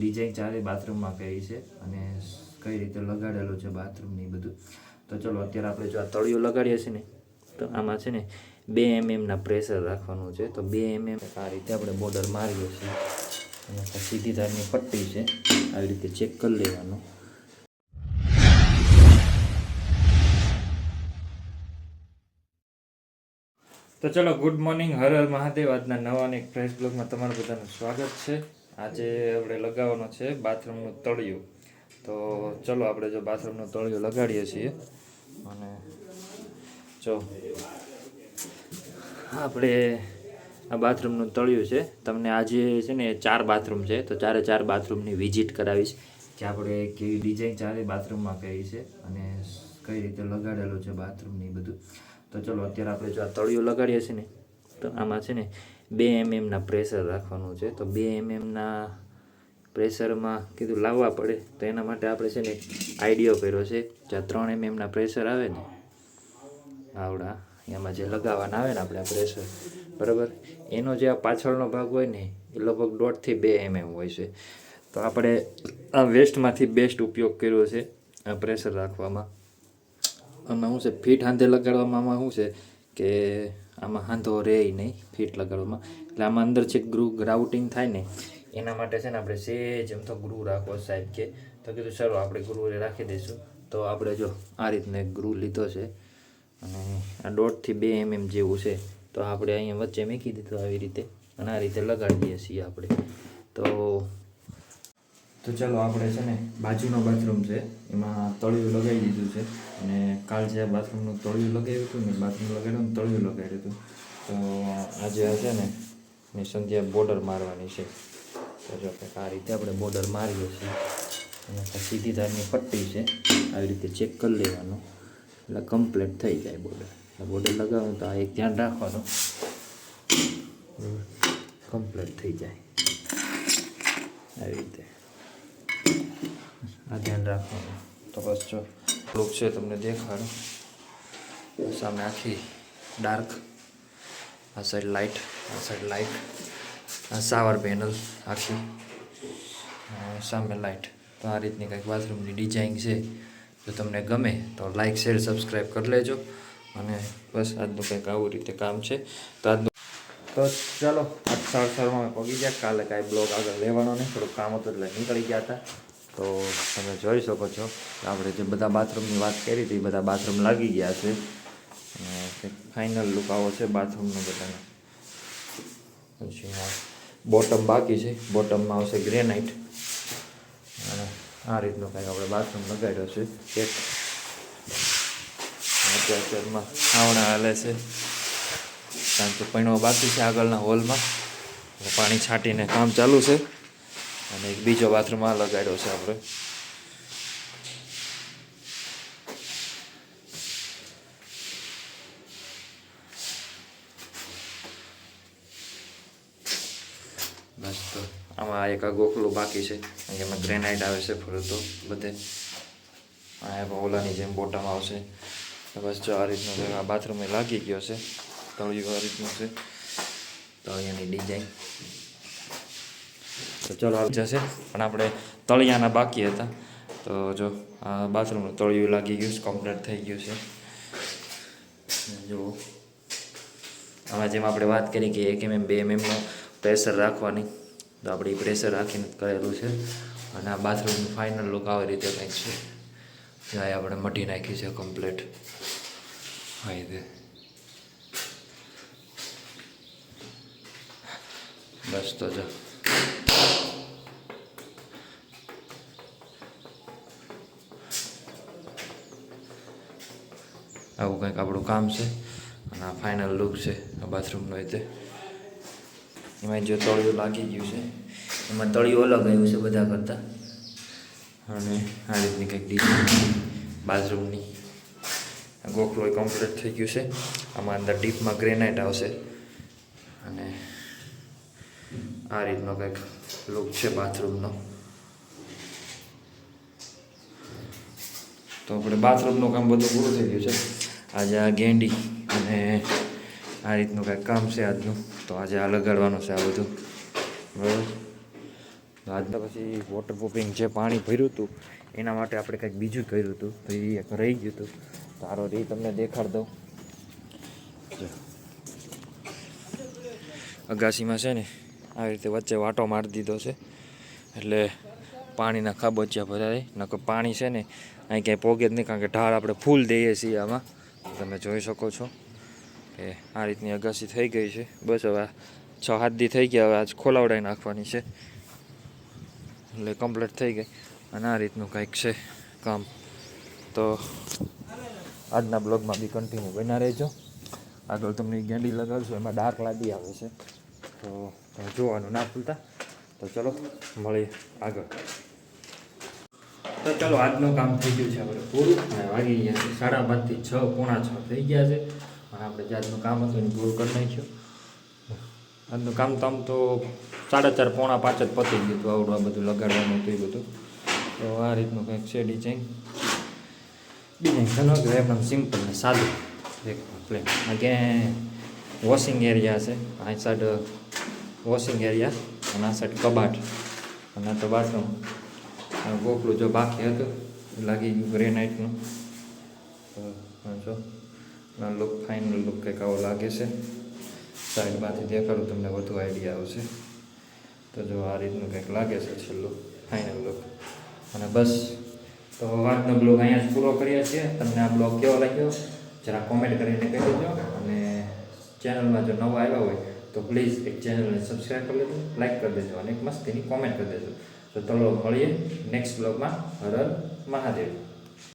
Design ચારે બાથરૂમમાં કરી છે અને કઈ રીતે લગાડેલું છે બાથરૂમની બધું. તો ચલો અત્યારે આપણે જો આ તળિયું લગાડીએ છીએ ને તો આમાં છે ને 2 mm પ્રેશર રાખવાનું છે. તો 2 mm આ રીતે આપણે બોર્ડર મારીએ છીએ અને સીધી ધારની પટ્ટી છે આવી રીતે ચેક કરી લેવાનું. તો ચલો ગુડ મોર્નિંગ, હર હર મહાદેવ. આજના નવા અને એક ફ્રેશ બ્લોગમાં તમારું બધાનું સ્વાગત છે. આજે આપણે લગાવવાનો છે બાથરૂમનું તળિયું. તો ચલો આપણે જો બાથરૂમનું તળિયું લગાડીએ છીએ અને જો આપણે આ બાથરૂમનું તળિયું છે. તમને આજે છે ને 4 બાથરૂમ છે તો 4 બાથરૂમની વિઝિટ કરાવીશ કે આપણે કેવી ડિઝાઇન 4 બાથરૂમમાં કરી છે અને કઈ રીતે લગાડેલું છે બાથરૂમની બધું. તો ચલો અત્યારે આપણે જો આ તળિયું લગાડીએ છીએ ને તો આમાં છે ને 2 mm પ્રેશર રાખવાનું છે. તો 2 mm પ્રેશરમાં કીધું લાવવા પડે તો એના માટે આપણે છે ને આઈડિયો કર્યો છે. જ્યાં 3 mm પ્રેશર આવે ને આવડા એમાં જે લગાવવાના આવે ને આપણે આ પ્રેશર બરાબર, એનો જે આ પાછળનો ભાગ હોય ને એ લગભગ 1.5 થી 2 mm હોય છે. તો આપણે આ વેસ્ટમાંથી બેસ્ટ ઉપયોગ કર્યો છે આ પ્રેશર રાખવામાં. આમાં શું છે ફીટ હાંધે લગાડવામાં આમાં શું છે કે આમાં હાંધો રહે નહીં ફીટ લગાડવામાં. એટલે આમાં અંદર છે ગ્રાઉટિંગ થાય ને એના માટે છે ને આપણે સેજ એમ તો ગ્રુ રાખો સાહેબ કે. તો કીધું ચાલો આપણે ગ્રુ રાખી દઈશું. તો આપણે જો આ રીતનો એક ગ્રુ લીધો છે અને આ 1.5 થી 2 mm જેવું છે. તો આપણે અહીંયા વચ્ચે મૂકી દીધું આવી રીતે અને આ રીતે લગાડી દઈએ છીએ આપણે. તો ચાલો આપણે છે ને બાજુનો બાથરૂમ છે એમાં તળિયું લગાવી દીધું છે અને કાલ જે બાથરૂમનું તળિયું લગાવ્યું હતું ને બાથરૂમ લગાડ્યું ને તળિયું લગાવ્યું હતું. તો આજે છે ને મેં સંધ્યા બોર્ડર મારવાની છે. તો જો કંઈક આ રીતે આપણે બોર્ડર મારીએ છીએ અને સીધી ધારની પટ્ટી છે આવી રીતે ચેક કરી લેવાનું એટલે કમ્પ્લીટ થઈ જાય બોર્ડર. બોર્ડર લગાવવાનું તો આ એક ધ્યાન રાખવાનું કમ્પ્લીટ થઈ જાય આવી રીતે આ ધ્યાન રાખવાનું. તો બસ જો લુક છે તમને દેખાડો. સામે આખી ડાર્ક, આ સાઈડ લાઇટ, આ સાઈડ લાઇટ, આ શાવર પેનલ આખી, સામે લાઇટ. તો આ રીતની કંઈક બાથરૂમની ડિઝાઇન છે. જો તમને ગમે તો લાઇક શેર સબસ્ક્રાઈબ કરી લેજો અને બસ આજનું કંઈક આવું રીતે કામ છે. તો ચાલો આજ સવારમાં અમે પગી ગયા. કાલે કાંઈ બ્લોગ આગળ લેવાનો નહીં, થોડુંક કામ હતું એટલે નીકળી ગયા હતા. તો તમે જોઈ શકો છો આપણે જે બધા બાથરૂમની વાત કરી હતી બધા બાથરૂમ લાગી ગયા છે અને ફાઇનલ લુક આવો છે બાથરૂમનો બધાનો. પછી બોટમ બાકી છે, બોટમમાં આવશે ગ્રેનાઇટ અને આ રીતનો કંઈક આપણે બાથરૂમ લગાડ્યો છે. એક અત્યારમાં આવણા હાલે છે કારણ કે પૈણો બાકી છે આગળના હોલમાં, પાણી છાંટીને કામ ચાલુ છે. અને એક બીજો બાથરૂમ આ લગાડ્યો છે આપણે. બસ તો આમાં એક આ ગોખલું બાકી છે, એમાં ગ્રેનાઇટ આવે છે ફરતો બધે. આ ઓલાની જેમ બોટમ આવશે. બસ જો આ રીતનું આ બાથરૂમ લાગી ગયો છે. તળિયું આ રીતનું છે, તળિયાની ડિઝાઇન. તો ચલો આવી જશે પણ આપણે તળિયાના બાકી હતા. તો જો આ બાથરૂમનું તળિયું લાગી ગયું છે, કમ્પ્લીટ થઈ ગયું છે. જો આમાં જેમ આપણે વાત કરી કે 1 mm 2 mm પ્રેશર રાખવાની, તો આપણે પ્રેશર રાખીને કરેલું છે. અને આ બાથરૂમનું ફાઇનલ લુક આવી રીતે કંઈક છે. જ્યાં આપણે મઢી નાખી છે કમ્પ્લીટ. હા એ બસ તો જો આવું કંઈક આપણું કામ છે અને આ ફાઇનલ લુક છે આ બાથરૂમનો. એમાં જો તળિયું લાગી ગયું છે, એમાં તળિયું અલગ આવ્યું છે બધા કરતાં. અને આ રીતની કંઈક ડિઝાઇન બાથરૂમની. ગોખલું કમ્પ્લીટ થઈ ગયું છે. આમાં અંદર ડીપમાં ગ્રેનાઇટ આવશે અને આ રીતનો કંઈક લુક છે બાથરૂમનો. તો આપણે બાથરૂમનું કામ બધું પૂરું થઈ ગયું છે. આજે આ ગેંડી અને આ રીતનું કંઈક કામ છે આજનું. તો આજે આ લગાડવાનું છે આ બધું બરાબર. આજના પછી વોટરપ્રૂફિંગ જે પાણી ભર્યું હતું એના માટે આપણે કંઈક બીજું કર્યું હતું, તો એ એક રહી ગયું હતું. તારો એ તમને દેખાડ દઉં. અગાસીમાં છે ને આવી રીતે વચ્ચે વાટો મારી દીધો છે, એટલે પાણીના ખાબોચિયા ભરાય. નકર પાણી છે ને અહીં ક્યાંય પોગે જ નહીં, કારણ કે ઢાળ આપણે ફૂલ દઈએ છીએ આમાં. તમે જોઈ શકો છો કે આ રીતની અગાસી થઈ ગઈ છે. બસ હવે 6-7 દી થઈ ગયા, હવે આજ ખોલાવડાવી નાખવાની છે એટલે કમ્પ્લીટ થઈ ગઈ. અને આ રીતનું કંઈક છે કામ. તો આજના બ્લોગમાં બી કન્ટિન્યુ બના રહેજો. આગળ તમને ગેંડી લગાવશું, એમાં ડાર્ક લાદી આવે છે, તો તમે જોવાનું ના ભૂલતા. તો ચલો મળીએ આગળ. તો ચાલો, આજનું કામ થઈ ગયું છે આપણે પૂરું, અને વાગી ગયા છે 5:30 થી 6, પોણા 6 થઈ ગયા છે. અને આપણે જે આજનું કામ હતું એને પૂરું કરી નાખ્યું. આજનું કામ તો આમ તો 4:30, પોણા 5 જ પતી ગયું હતું. આવડું આ બધું લગાડવાનું હતું એ બધું. તો આ રીતનું કંઈક છે ડિઝાઇન ઘણો કે એકદમ સિમ્પલ ને સાદું એક પ્લેન. again વોશિંગ એરિયા છે, આ સાઈડ વોશિંગ એરિયા, અને આ સાઈડ કબાટ, અને આ તો બાથરૂમ. ગોખલું જો બાકી હતું લાગી ગયું ગ્રેનાઇટનું. તો જો ના લુક, ફાઇનલ લુક કંઈક આવો લાગે છે. સાઈડમાંથી દેખાડું તમને વધુ આઈડિયા આવશે. તો જો આ રીતનું કંઈક લાગે છે છેલ્લું ફાઇનલ લુક. અને બસ, તો આજનો બ્લોગ અહીંયા જ પૂરો કરીએ છીએ. તમને આ બ્લોગ કેવો લાગ્યો જરા કોમેન્ટ કરીને કહી દેજો. અને ચેનલમાં જો નવા આવ્યા હોય તો પ્લીઝ એક ચેનલને સબસ્ક્રાઈબ કરી લેજો, લાઈક કરી દેજો, અને એક મસ્તીની કોમેન્ટ કરી દેજો. તો ચલો મળીએ નેક્સ્ટ બ્લોગમાં. હર હર મહાદેવ.